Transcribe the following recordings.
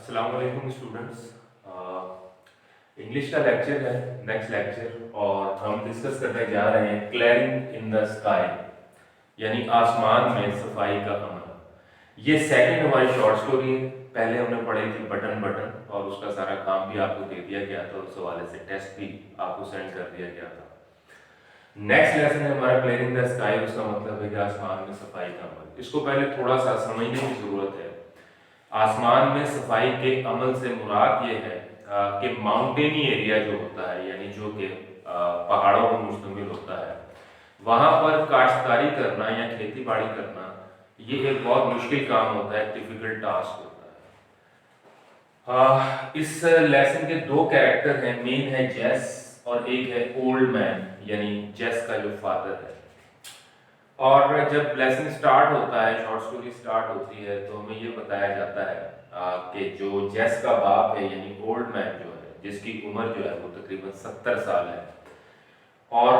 अस्सलाम वालेकुम students. English का लेक्चर है, नेक्स्ट लेक्चर, और हम डिस्कस करने जा रहे हैं क्लियरिंग इन द स्काई, यानी आसमान में सफाई का अमल। ये सेकंड हमारी शॉर्ट स्टोरी है। पहले हमने पढ़ी थी बटन बटन, और उसका सारा काम भी आपको दे दिया गया था, उस हवाले से टेस्ट भी आपको सेंड कर दिया गया था। नेक्स्ट लेसन है हमारा क्लियरिंग द स्काई। उसका मतलब है कि आसमान में सफाई का अमल। इसको पहले थोड़ा सा समझने की जरूरत है। आसमान में सफाई के अमल से मुराद ये है कि माउंटेनी एरिया जो होता है, यानी जो कि पहाड़ों पर मुश्तमिल होता है, वहाँ पर काश्तकारी करना या खेती बाड़ी करना ये एक बहुत मुश्किल काम होता है, डिफिकल्ट टास्क होता है। इस लेसन के दो कैरेक्टर हैं, मेन है जेस और एक है ओल्ड मैन, यानी जेस का जो फादर है। और जब लेसन स्टार्ट होता है, शॉर्ट स्टोरी स्टार्ट होती है, तो हमें ये बताया जाता है कि जो जेस का बाप है, यानी ओल्ड मैन जो है, जिसकी उम्र जो है वो तकरीबन 70 साल है, और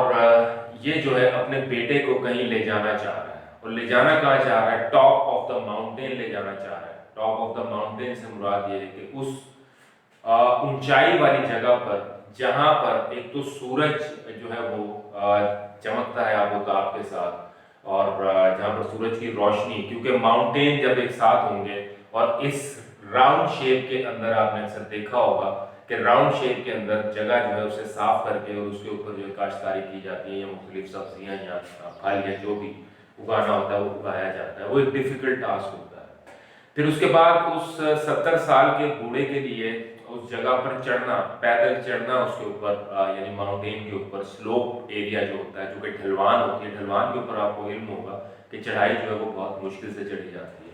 ये जो है अपने बेटे को कहीं ले जाना चाह रहा है। और ले जाना कहाँ चाह रहा है? टॉप ऑफ द माउंटेन ले जाना चाह रहा है। टॉप ऑफ द माउंटेन से मुराद ये है कि उस ऊंचाई वाली जगह पर जहाँ पर एक तो सूरज जो है वो चमकता है आबोताब के साथ, और जहाँ पर सूरज की रोशनी, क्योंकि माउंटेन जब एक साथ होंगे, और इस राउंड शेप के अंदर आपने अक्सर देखा होगा कि राउंड शेप के अंदर जगह जो है उसे साफ करके और उसके ऊपर जो है काश्तकारी की जाती है, या मुख्तलिफ सब्जियां या फल या जो भी उगाना होता है वो उगाया जाता है। वो एक डिफिकल्ट टास्क होता है। फिर उसके बाद उस 70 साल के बूढ़े के लिए उस जगह पर चढ़ना, पैदल चढ़ना उसके ऊपर, यानी माउंटेन के ऊपर स्लोप एरिया जो होता है, जो कि ढलवान होती है, ढलवान के ऊपर आपको इल्म होगा कि चढ़ाई जो है वो बहुत मुश्किल से चढ़ी जाती है।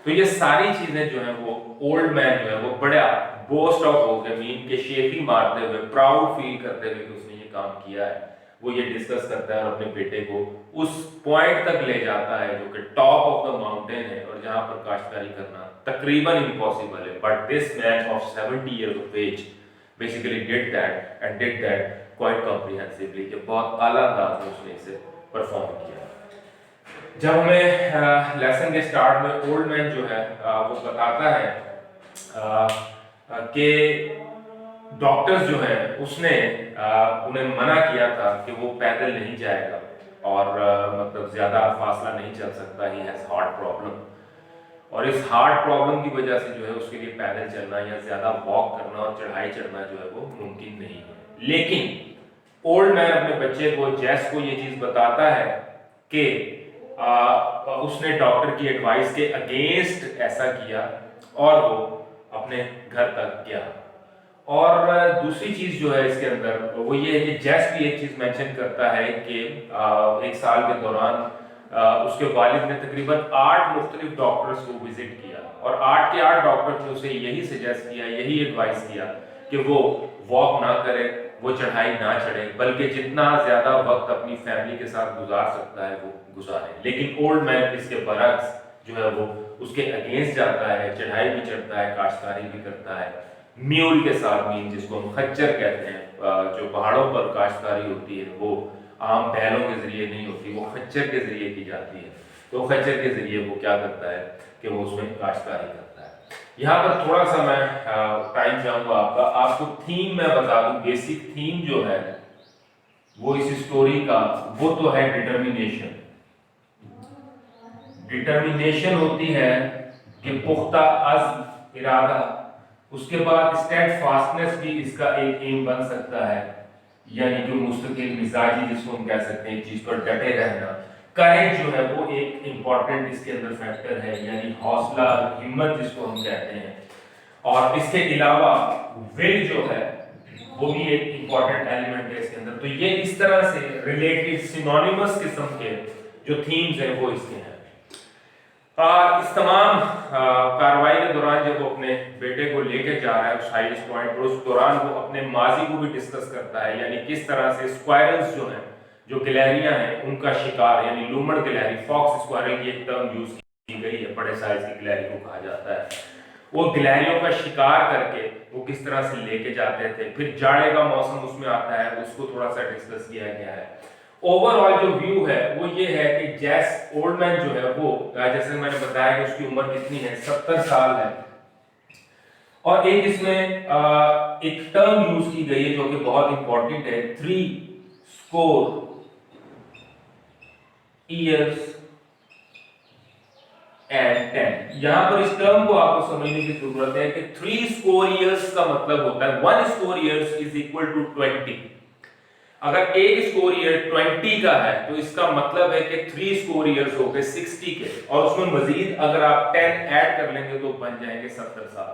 तो ये सारी चीजें जो है वो ओल्ड मैन जो है वो बड़ा बोस्ट ऑफ हो गए, मीन के शेखी मारते हुए, प्राउड फील करते हुए कि उसने ये काम किया है, वो ये डिस्कस करता है और अपने बेटे को उस पॉइंट तक ले जाता है जो कि टॉप ऑफ द माउंटेन है, और जहां पर काश्तकारी करना तकरीबन इम्पॉसिबल है। But this man of 70 years of age basically did that and did that quite comprehensively, कि बहुत आला अंदाज में उसने इसे परफॉर्म किया। जब हमें लेसन के स्टार्ट में ओल्ड मैन जो है वो बताता है कि डॉक्टर्स जो है उसने उन्हें मना किया था कि वो पैदल नहीं जाएगा, और मतलब ज्यादा फासला नहीं चल सकता, ही हैज हार्ट प्रॉब्लम, और इस हार्ट प्रॉब्लम की वजह से जो है उसके लिए पैदल चलना या ज्यादा वॉक करना और चढ़ाई चढ़ना जो है वो मुमकिन नहीं है। लेकिन ओल्ड मैन अपने बच्चे को, जेस को, ये चीज बताता है कि उसने डॉक्टर की एडवाइस के अगेंस्ट ऐसा किया, और वो अपने घर तक गया। और दूसरी चीज जो है इसके अंदर वो ये है कि जेस भी एक चीज मेंशन करता है कि एक साल के दौरान उसके वालिद ने तकरीबन 8 मुख्तलिफ डॉक्टर्स को विजिट किया, और 8 के 8 डॉक्टर्स ने उसे यही सजेस्ट किया, यही एडवाइस किया कि वो वॉक ना करे, वो चढ़ाई ना चढ़े, बल्कि जितना ज्यादा वक्त अपनी फैमिली के साथ गुजार सकता है वो गुजारे। लेकिन ओल्ड मैन इसके बरक्स जो है वो उसके अगेंस्ट जाता है, चढ़ाई भी चढ़ता है, काश्तकारी भी करता है, म्यूल के साथ, मीन जिसको हम खच्चर कहते हैं। जो पहाड़ों पर काश्तकारी होती है वो आम बैलों के जरिए नहीं होती, वो खच्चर के जरिए की जाती है। तो खच्चर के जरिए वो क्या करता है कि वो उसमें काश्तकारी करता है। यहाँ पर थोड़ा सा मैं टाइम चाहूंगा आपको थीम मैं बता दूं। बेसिक थीम जो है वो इस स्टोरी का वो तो है डिटर्मिनेशन। डिटर्मिनेशन होती है कि पुख्ता अज़्म, इरादा। उसके बाद स्टेडफास्टनेस भी इसका एक एम बन सकता है, यानी कि मुस्तकिल मिजाजी जिसको हम कह सकते हैं, चीज पर डटे रहना। करेज जो है वो एक इंपॉर्टेंट इसके अंदर फैक्टर है, यानी हौसला, हिम्मत जिसको हम कहते हैं। और इसके अलावा विल जो है वो भी एक इंपॉर्टेंट एलिमेंट है इसके अंदर। तो ये इस तरह से रिलेटेड सिनोनिमस किस्म के जो थीम्स हैं वो इसके हैं। इस तमाम कार्रवाई के दौरान जब वो अपने बेटे को लेके जा रहा है उस हाईएस्ट पॉइंट पर, उस दौरान वो अपने माजी को भी डिस्कस करता है, यानी किस तरह से स्क्वायरल्स जो हैं, जो गिलहरियां हैं, उनका शिकार, यानी लूमड़ गिलहरी, फॉक्स स्क्वायरल की एक टर्म यूज की गई है, बड़े साइज की गिलहरी को कहा जाता है। वो गिलहरियों का शिकार करके वो किस तरह से लेके जाते थे। फिर जाड़े का मौसम उसमें आता है, उसको थोड़ा सा डिस्कस किया गया है। ओवरऑल जो व्यू है वो ये है कि जेस ओल्ड मैन जो है वो, जैसे मैंने बताया कि उसकी उम्र कितनी है, 70 साल है, और एक इसमें एक टर्म यूज की गई है जो कि बहुत इंपॉर्टेंट है, 3 years and 10। यहां पर इस टर्म को आपको समझने की जरूरत है कि 3 years का मतलब होता है 1 years इज इक्वल टू 20। अगर 1 20 का है तो इसका मतलब है कि 3 years हो गए 60 के, और उसमें मजीद अगर आप 10 ऐड कर लेंगे तो बन जाएंगे 70 साल।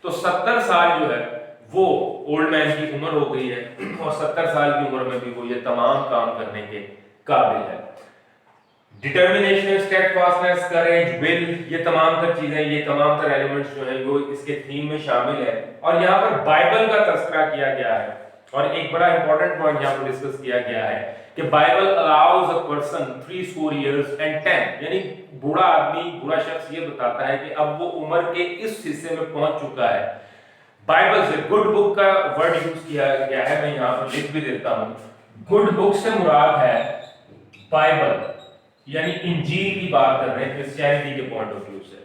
तो 70 साल जो है वो ओल्ड मैन की उम्र हो गई है, और 70 साल की उम्र में भी वो ये तमाम काम करने के काबिल है। डिटर्मिनेशन, स्टेडफास्टनेस, करेज, विल, ये तमाम तर चीजें, ये तमाम तर एलिमेंट्स जो है वो इसके थीम में शामिल है। और यहाँ पर बाइबल का तस्करा किया गया है, और एक बड़ा इंपॉर्टेंट पॉइंट यहाँ पर डिस्कस किया गया है कि Bible allows a person 3 years and 10, यानी बूढ़ा आदमी, बूढ़ा शख्स ये बताता है कि अब वो उम्र के इस हिस्से में पहुंच चुका है। बाइबल से, गुड बुक का वर्ड यूज किया गया है, मैं यहाँ पर लिख भी देता हूँ। गुड बुक से मुराद है बाइबल, यानी इंजील की बात कर रहे हैं क्रिश्चियनिटी के पॉइंट ऑफ व्यू से।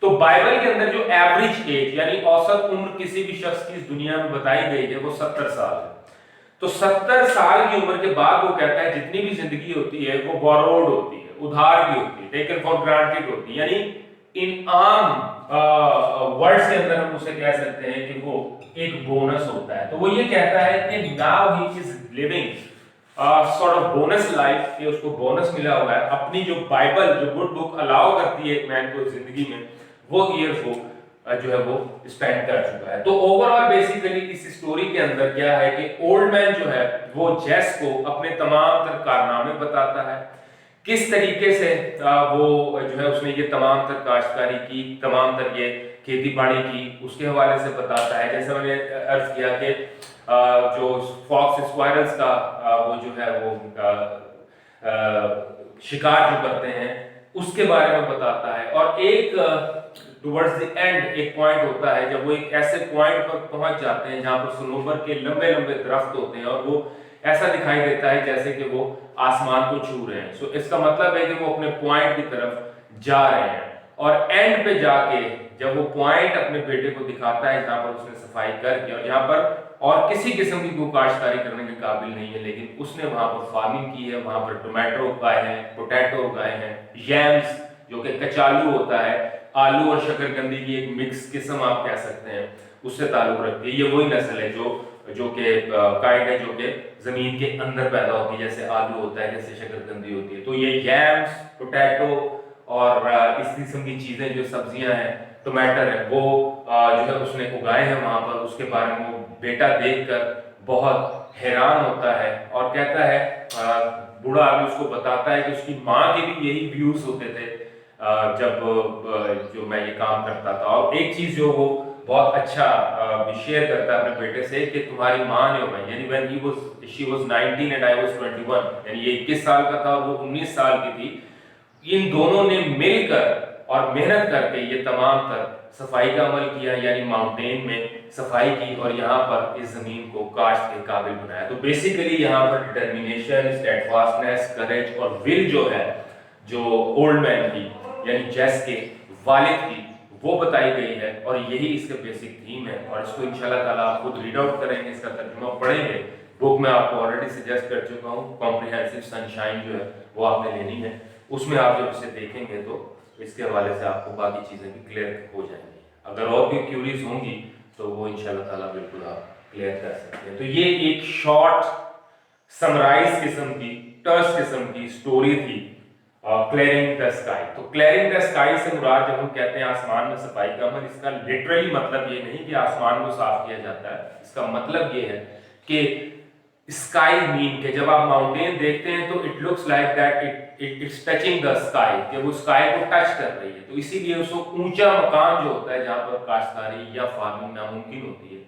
तो बाइबल के अंदर जो एवरेज एज यानी औसत उम्र किसी भी शख्स की इस दुनिया में बताई गई है वो 70 साल है। तो 70 साल की उम्र के बाद वो कहता है जितनी भी जिंदगी होती है वो बोरोड होती है, उधार की होती है, टेकन फॉर ग्रांटेड होती है, यानी इन आम वर्ड से अंदर हम उसे कह सकते हैं कि वो एक बोनस होता है। तो वो ये कहता है कि now he is living sort of bonus life, कि उसको बोनस मिला हुआ है अपनी जो बाइबल, जो गुड बुक अलाउ करती है एक मैन को जिंदगी में, वो ईयर्स वो जो है वो स्पेंड कर चुका है। तो ओवरऑल बेसिकली इस स्टोरी के अंदर क्या है कि ओल्ड मैन जो है वो जेस को अपने तमाम तर कारनामे बताता है, किस तरीके से वो जो है उसने ये तमाम तर काश्तकारी की, तमाम तर ये खेती बाड़ी की, उसके हवाले से बताता है। जैसे मैंने अर्ज किया कि जो फॉक्स स्क्वायरल्स का वो जो है वो शिकार जो करते हैं उसके बारे में बताता है। और एक टुवर्ड्स द एंड एक पॉइंट होता है जब वो एक ऐसे पॉइंट पर पहुंच जाते हैं जहां पर सनोबर के लंबे लंबे दरख्त होते हैं और वो ऐसा दिखाई देता है जैसे कि वो आसमान को छू रहे हैं। सो इसका मतलब है कि वो अपने पॉइंट की तरफ जा रहे हैं, और एंड पे जाके जब वो पॉइंट अपने बेटे को दिखाता है जहां पर उसने सफाई करके, और जहां पर और किसी किस्म की कोई काश्तकारी करने के काबिल नहीं है, लेकिन उसने वहां पर फार्मिंग की है, वहां पर टोमेटो उगाए हैं, पोटैटो उगाए हैं, यैम्स जो कि कचालू होता है, आलू और शकरकंदी की एक मिक्स किस्म आप कह सकते हैं, उससे ताल्लुक रखती है। ये वही नस्ल है जो कि काइंड है जो कि जमीन के अंदर पैदा होती है, जैसे आलू होता है, जैसे शकरकंदी होती है। तो ये यैम्स, पोटैटो और इस किस्म की चीजें जो सब्जियां हैं, टमाटर है, वो जो है उसने उगाए हैं वहां पर। उसके बारे में वो बेटा देखकर बहुत हैरान होता है और कहता है, बूढ़ा आदमी उसको बताता है कि उसकी माँ के भी यही व्यूज होते थे जब जो मैं ये काम करता था। और एक चीज जो वो बहुत अच्छा शेयर करता है अपने बेटे से कि तुम्हारी माँ ने, यानी when she was 19 and I was 21, यानी ये 21 साल का था और वो 19 साल की थी, इन दोनों ने मिलकर और मेहनत करके ये तमाम तर सफाई का अमल किया, यानी माउंटेन में सफाई की और यहाँ पर इस जमीन को काश्त के काबिल बनाया। तो बेसिकली यहाँ पर डिटर्मिनेशन, स्टेडफास्टनेस, करेज और विल जो है, जो ओल्ड मैन की यानी जेस के वालिद की, वो बताई गई है, और यही इसका बेसिक थीम है। और इसको इंशाल्लाह ताला आप खुद रीड आउट करेंगे, इसका तर्जुमा पढ़ेंगे। बुक में आपको ऑलरेडी सजेस्ट कर चुका हूँ, कॉम्प्रिहेंसिव सनशाइन जो है वो आपने लेनी है, उसमें आप जब इसे देखेंगे तो इसके हवाले से आपको बाकी चीज़ें भी क्लियर हो जाएंगी। अगर और भी क्यूरीज होंगी तो वो इंशाल्लाह ताला बिल्कुल आप क्लियर कर सकते हैं। तो ये एक शॉर्ट समराइज किस्म की, टर्स किस्म की स्टोरी थी क्लियरिंग द स्काई। तो क्लियरिंग द स्काई से मुराद जब हम कहते हैं आसमान में सफाई का अमल, इसका लिटरली मतलब ये नहीं कि आसमान को साफ किया जाता है। इसका मतलब ये है कि स्काई मीन के जब आप माउंटेन देखते हैं तो it looks like that it's touching the sky, कि वो स्काई को टच कर रही है। तो इसीलिए उसको ऊंचा मकाम जो होता है जहां पर काश्तकारी या फार्मिंग नामुमकिन होती है,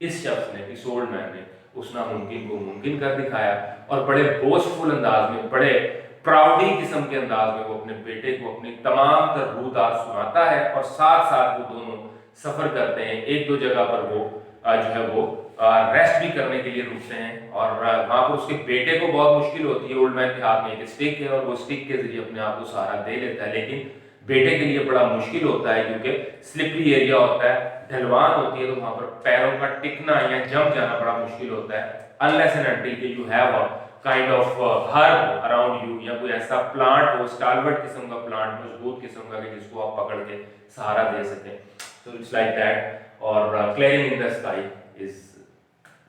इस शख्स ने, इस ओल्ड मैन ने उस नामुमकिन को मुमकिन कर दिखाया, और बड़े बोझफुल अंदाज में, बड़े प्राउडी किस्म के अंदाज में वो अपने बेटे को अपनी तमाम तर रूदात सुनाता है, और साथ साथ वो दोनों सफर करते हैं। एक दो जगह पर वो जो है वो रेस्ट भी करने के लिए रुकते हैं, और वहां पर उसके बेटे को बहुत मुश्किल होती है। ओल्ड मैन के हाथ में एक स्टिक है और वो स्टिक के जरिए अपने आप को सहारा दे लेता है, लेकिन بیٹے کے لیے بڑا مشکل ہوتا ہے کیونکہ سلپری ایریا ہوتا ہے, ڈھلوان ہوتی ہے, تو وہاں پر پیروں کا ٹکنا یا جم جانا بڑا مشکل ہوتا ہے unless and until کہ you have a kind of herb around you, یا کوئی ایسا پلانٹ ہو, اسٹالورٹ قسم کا پلانٹ, مضبوط قسم کا, کہ جس کو آپ پکڑ کے سہارا دے سکیں. So it's like that. اور clearing in the sky is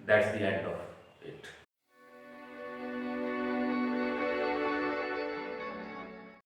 that's the end of it.